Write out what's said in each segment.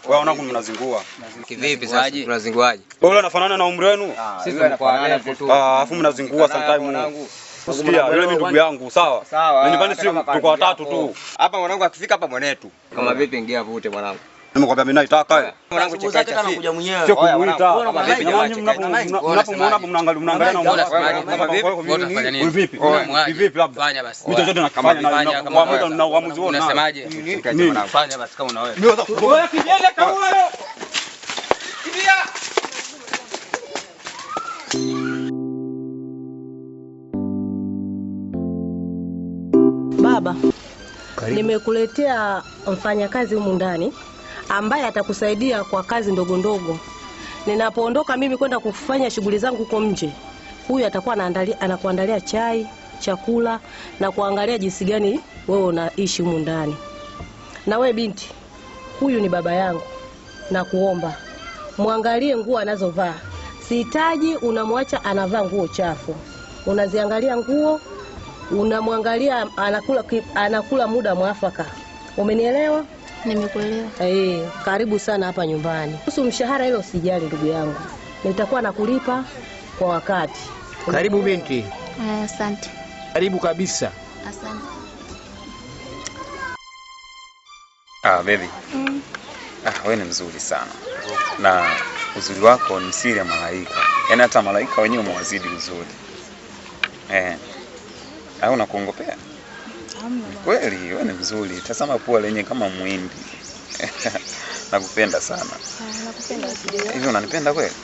Wewe wanangu mnazingua. Kivipi sasa? Tunazinguaje? Wewe unafanana na umri wenu? Sisi tunafanana tu. Afu mnazingua sometime. Usikia, yule mimi ndugu yangu, sawa? Na nyumbani sisi tuko watatu tu. Hapa mwanangu akifika hapa mwanetu. Kama vipi ingia vute mwanangu. Nimekwambia mimi naitaka. Mwanangu cheka cheka anakuja mwenyewe. Sio kumuita. Mnapomuona mnaangalia na vipi? Vipi labda? Fanya basi. Mimi chochote nakifanya na uamuzi wao. Unasemaje? Fanya basi kama una wewe. Wewe kijana kama wewe. Kimbia. Baba, nimekuletea mfanyakazi humu ndani ambaye atakusaidia kwa kazi ndogo ndogo. Ninapoondoka mimi kwenda kufanya shughuli zangu huko nje, huyu atakuwa anakuandalia chai, chakula na kuangalia jinsi gani wewe unaishi humu ndani. Na wewe binti, huyu ni baba yangu. Na kuomba muangalie nguo anazovaa. Sihitaji unamwacha anavaa nguo chafu. Unaziangalia nguo, unamwangalia anakula muda mwafaka. Umenielewa? Nimekuelewa. Karibu sana hapa nyumbani. Kuhusu mshahara hilo usijali ndugu yangu. Nitakuwa nakulipa kwa wakati. Karibu binti. Asante. Karibu kabisa. Asante. Baby. Wewe ni mzuri sana. Na uzuri wako ni siri ya malaika. Yaani hata malaika wenyewe umewazidi uzuri. Au unakuongopea? Kweli, wewe ni mzuri. Tazama pua lenye kama muhindi. Nakupenda sana. Nakupenda wewe. Hivi unanipenda kweli?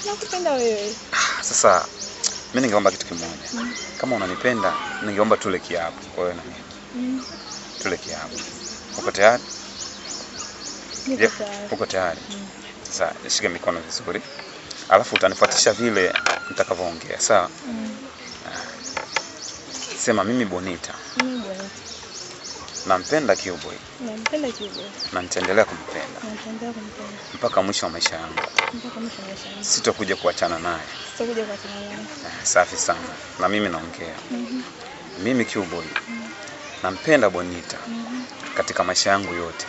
Nakupenda wewe. Sasa mimi ningeomba kitu kimoja. Kama unanipenda, ningeomba tule kiapo wewe na mimi. Tule kiapo. Uko tayari? Niko tayari. Uko tayari? Sasa shika mikono vizuri. Alafu utanifuatisha vile nitakavyoongea, sawa? Sema mimi Bonita. Mimi Bonita. Nampenda Q-Boy. Nampenda Q-Boy. Na nitaendelea kumpenda. Naendelea kumpenda. Mpaka mwisho wa maisha yangu. Mpaka mwisho wa maisha yangu. Sitakuja kuachana naye. Sitakuja kuachana naye. Safi sana. Na mimi naongea. Mimi Q-Boy. Nampenda Bonita. Katika maisha yangu yote.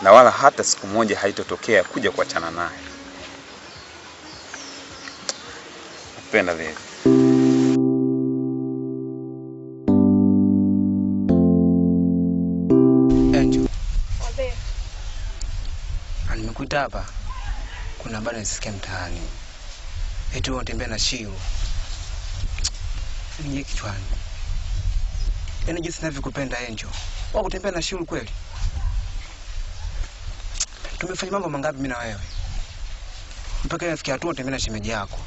Na wala hata siku moja haitotokea kuja kuachana naye. Napenda wewe. Nimekuita hapa. Kuna bado nisikia mtaani. Eti wewe unatembea na Shiro. Nije kichwani. Yaani jinsi ninavyokupenda Angel. Wewe kutembea na Shiro kweli? Tumefanya mambo mangapi mimi na wewe? Mpaka yafikia hatua unatembea na shemeji yako.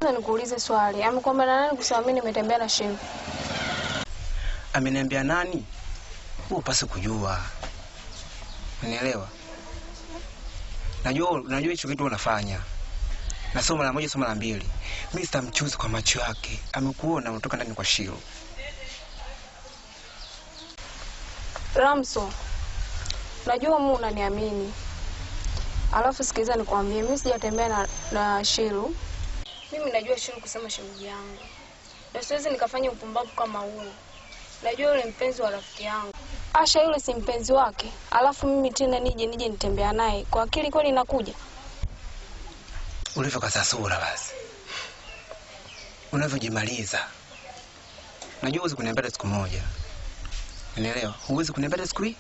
Sasa nikuulize swali. Amekwambia nani kusema mimi nimetembea na Shiro? Ameniambia nani? Wewe upase kujua. Unielewa? Najua hicho kitu unafanya. Na soma la moja soma la mbili. Mimi sitamchuzi kwa macho yake. Amekuona unatoka ndani kwa Shiro. Ramso. Najua Mungu unaniamini. Alafu sikiliza nikwambie, mimi sijatembea na Shiro. Mimi najua Shiro kusema shemeji yangu. Na siwezi nikafanya upumbavu kama huo. Najua yule mpenzi wa rafiki yangu. Asha yule si mpenzi wake. Alafu mimi tena nije nitembea naye. Kwa akili kweli inakuja. Ulivyokaza sura basi. Unavyojimaliza. Najua huwezi kuniambia siku moja. Unielewa? Huwezi kuniambia siku hii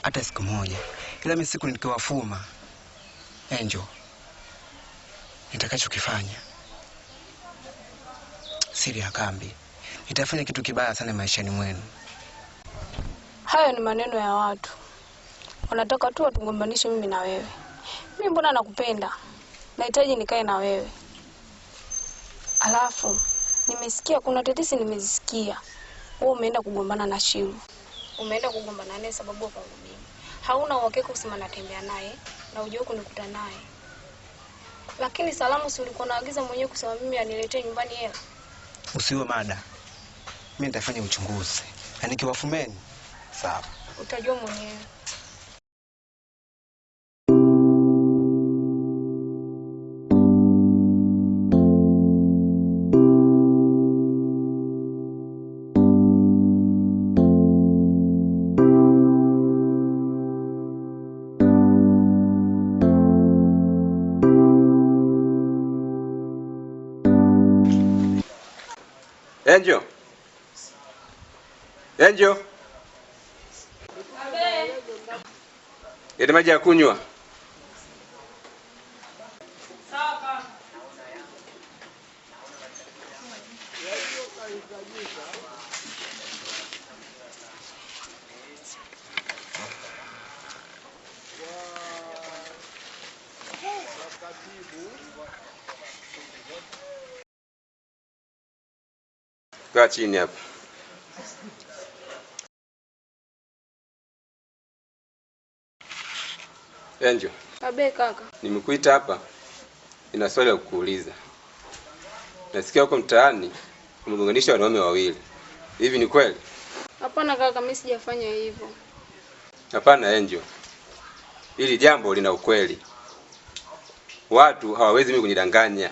hata siku moja. Ila mimi siku nikiwafuma Angel. Nitakachokifanya siri ya kambi. Nitafanya kitu kibaya sana maishani mwenu. Hayo ni maneno ya watu. Wanataka tu watugombanishe mimi na wewe. Mimi mbona nakupenda? Nahitaji nikae na wewe. Alafu nimesikia kuna tetesi nimezisikia. Wewe umeenda kugombana na Shiro. Umeenda kugombana naye sababu kwa mimi. Hauna uhakika kusema natembea naye na uje huko nikuta naye. Lakini salamu si ulikuwa unaagiza mwenyewe kusema mimi aniletee nyumbani hela. Usiwe mada. Mimi nitafanya uchunguzi. Na nikiwafumeni sawa. Utajua mwenyewe. Angel. Angel. Yale maji ya kunywa. Sawa. Kaa chini hapa. Angel. Abe kaka. Nimekuita hapa. Ina swali la kukuuliza. Nasikia huko mtaani umegonganisha wanaume wawili. Hivi ni kweli? Hapana kaka, mimi sijafanya hivyo. Hapana Angel. Hili jambo lina ukweli. Watu hawawezi mimi kunidanganya.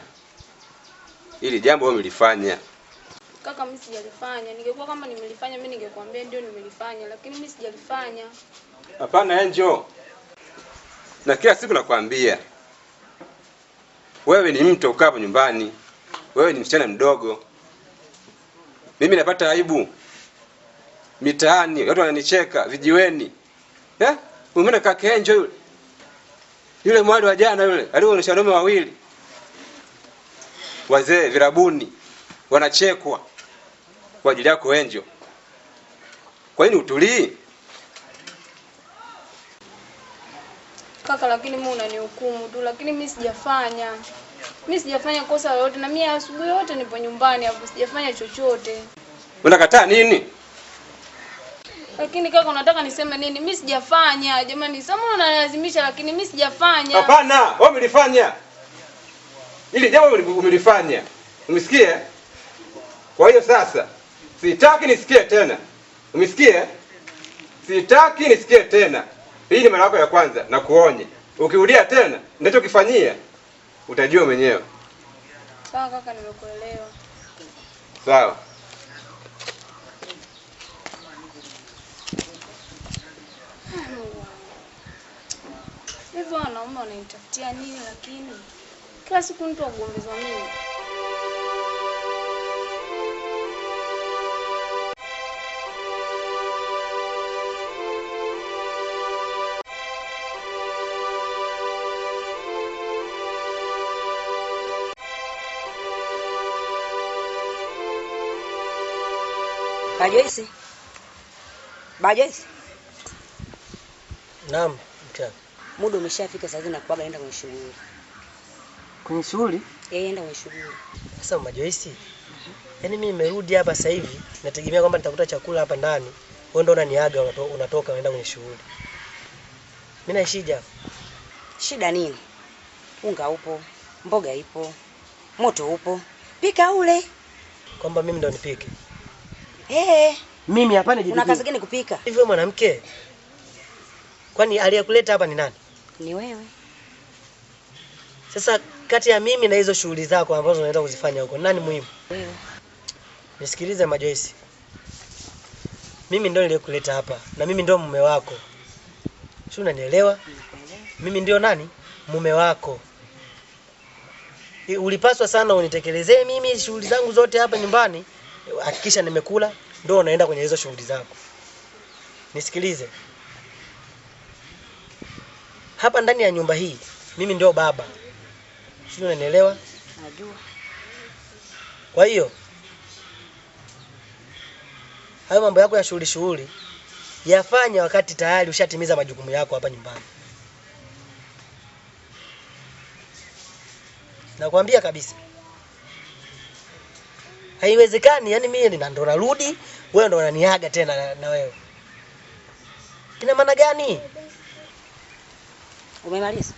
Hili jambo wewe umelifanya. Kaka, mimi sijalifanya. Ningekuwa kama nimelifanya mimi ningekuambia ndio nimelifanya, lakini mimi sijalifanya. Hapana Angel. Na kila siku nakwambia. Wewe ni mtu ukaa hapo nyumbani. Wewe ni msichana mdogo. Mimi napata aibu mitaani, watu wananicheka vijiweni. Umeona kaka Angel yule? Yule mwali wa jana yule, alioonyesha wanaume wawili. Wazee virabuni wanachekwa kwa ajili yako Angel. Kwa nini utulii? Kaka, lakini mimi unanihukumu tu, lakini mimi sijafanya. Mimi sijafanya kosa lolote na mimi asubuhi yote nipo nyumbani hapo sijafanya chochote. Unakataa nini? Lakini kaka, unataka niseme nini? Mimi sijafanya. Jamani, sema unalazimisha lakini mimi sijafanya. Hapana, wewe umelifanya. Ili jambo umelifanya. Umesikia? Kwa hiyo sasa sitaki nisikie tena. Umesikia? Sitaki nisikie tena. Hii ni mara yako ya kwanza na kuonye. Ukirudia tena ninachokifanyia utajua mwenyewe. Sawa kaka, nimekuelewa. Sawa. Hivyo wanaume wananitafutia nini lakini? Kila siku mtu agombezwa mimi. Bajoisi. Bajoisi. Naam, mchana. Muda umeshafika sasa na kuaga naenda kwenye shughuli. Kwenye shughuli? Enda kwenye shughuli. Sasa Majoisi. Yaani mimi nimerudi hapa sasa hivi, nategemea kwamba nitakuta chakula hapa ndani. Wewe ndio unaniaga unatoka unaenda kwenye shughuli. Mimi naishija. Shida nini? Unga upo, mboga ipo, moto upo. Pika ule. Kwamba mimi ndo nipike. Mimi hapa nijipike. Una kazi gani kupika? Hivi wewe mwanamke? Kwani aliyekuleta hapa ni nani? Ni wewe. Sasa kati ya mimi na hizo shughuli zako ambazo unaenda kuzifanya huko, nani muhimu? Wewe. Nisikilize Majoisi. Mimi ndio niliyekuleta hapa na mimi ndio mume wako. Si unanielewa? Mimi ndio nani? Mume wako. Ulipaswa sana unitekelezee mimi shughuli zangu zote hapa nyumbani. Hakikisha nimekula ndio unaenda kwenye hizo shughuli zako. Nisikilize. Hapa ndani ya nyumba hii mimi ndio baba. Sio unanielewa? Najua. Kwa hiyo hayo mambo yako ya shughuli yafanya wakati tayari ushatimiza majukumu yako hapa nyumbani. Nakwambia kabisa. Haiwezekani, yani mimi ndo narudi, wewe ndo unaniaga tena na wewe. Ina maana gani? Umemaliza?